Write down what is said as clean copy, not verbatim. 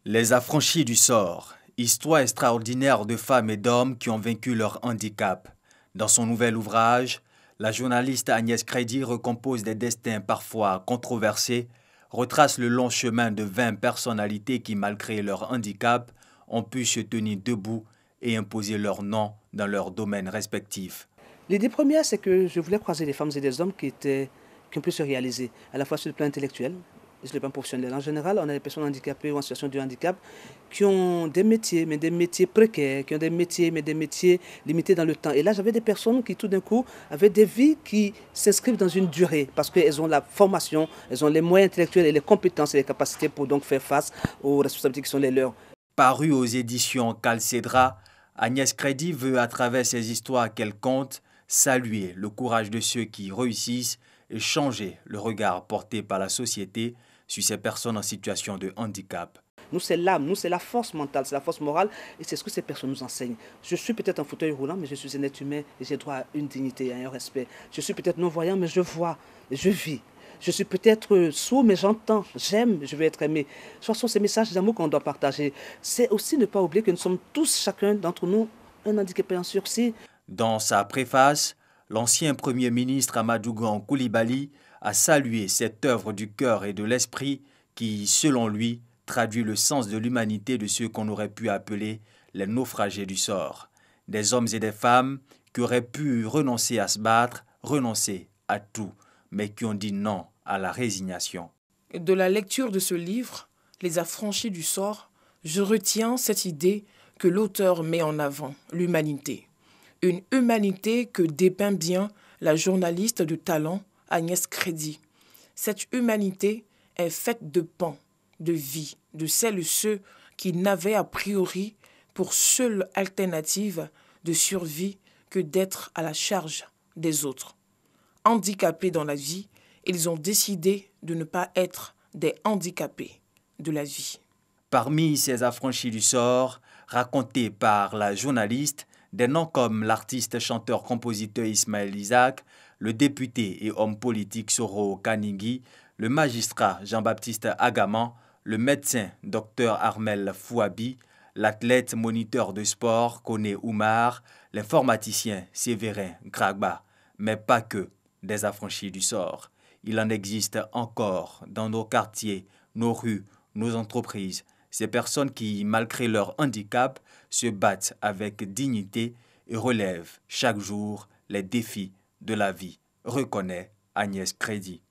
Les affranchis du sort, histoire extraordinaire de femmes et d'hommes qui ont vaincu leur handicap. Dans son nouvel ouvrage, la journaliste Agnès Crédy recompose des destins parfois controversés, retrace le long chemin de 20 personnalités qui, malgré leur handicap, ont pu se tenir debout et imposer leur nom dans leurs domaines respectifs. L'idée première, c'est que je voulais croiser des femmes et des hommes qui ont pu se réaliser, à la fois sur le plan intellectuel et sur le plan professionnel. En général, on a des personnes handicapées ou en situation de handicap qui ont des métiers, mais des métiers précaires, qui ont des métiers, mais des métiers limités dans le temps. Et là, j'avais des personnes qui, tout d'un coup, avaient des vies qui s'inscrivent dans une durée, parce qu'elles ont la formation, elles ont les moyens intellectuels et les compétences et les capacités pour donc faire face aux responsabilités qui sont les leurs. Paru aux éditions Calcedra, Agnès Crédy veut, à travers ces histoires qu'elle compte, saluer le courage de ceux qui réussissent et changer le regard porté par la société sur ces personnes en situation de handicap. Nous, c'est l'âme, nous, c'est la force mentale, c'est la force morale, et c'est ce que ces personnes nous enseignent. Je suis peut-être en fauteuil roulant, mais je suis un être humain, et j'ai droit à une dignité, à un respect. Je suis peut-être non-voyant, mais je vois, je vis. Je suis peut-être sourd, mais j'entends, j'aime, je veux être aimé. Ce sont ces messages d'amour qu'on doit partager. C'est aussi ne pas oublier que nous sommes tous, chacun d'entre nous, un handicapé en sursis. Dans sa préface, l'ancien Premier ministre Amadou Gon Coulibaly a salué cette œuvre du cœur et de l'esprit qui, selon lui, traduit le sens de l'humanité de ceux qu'on aurait pu appeler les naufragés du sort. Des hommes et des femmes qui auraient pu renoncer à se battre, renoncer à tout, mais qui ont dit non à la résignation. De la lecture de ce livre, Les affranchis du sort, je retiens cette idée que l'auteur met en avant, l'humanité. Une humanité que dépeint bien la journaliste de talent Agnès Crédy. Cette humanité est faite de pans, de vie, de celles et ceux qui n'avaient a priori pour seule alternative de survie que d'être à la charge des autres. Handicapés dans la vie, ils ont décidé de ne pas être des handicapés de la vie. Parmi ces affranchis du sort, racontés par la journaliste, des noms comme l'artiste chanteur-compositeur Ismaël Isaac, le député et homme politique Soro Kaningui, le magistrat Jean-Baptiste Agaman, le médecin Dr Armel Fouabi, l'athlète moniteur de sport Kone Oumar, l'informaticien Séverin Gragba, mais pas que des affranchis du sort. Il en existe encore dans nos quartiers, nos rues, nos entreprises. Ces personnes qui, malgré leur handicap, se battent avec dignité et relèvent chaque jour les défis de la vie, reconnaît Agnès Crédy.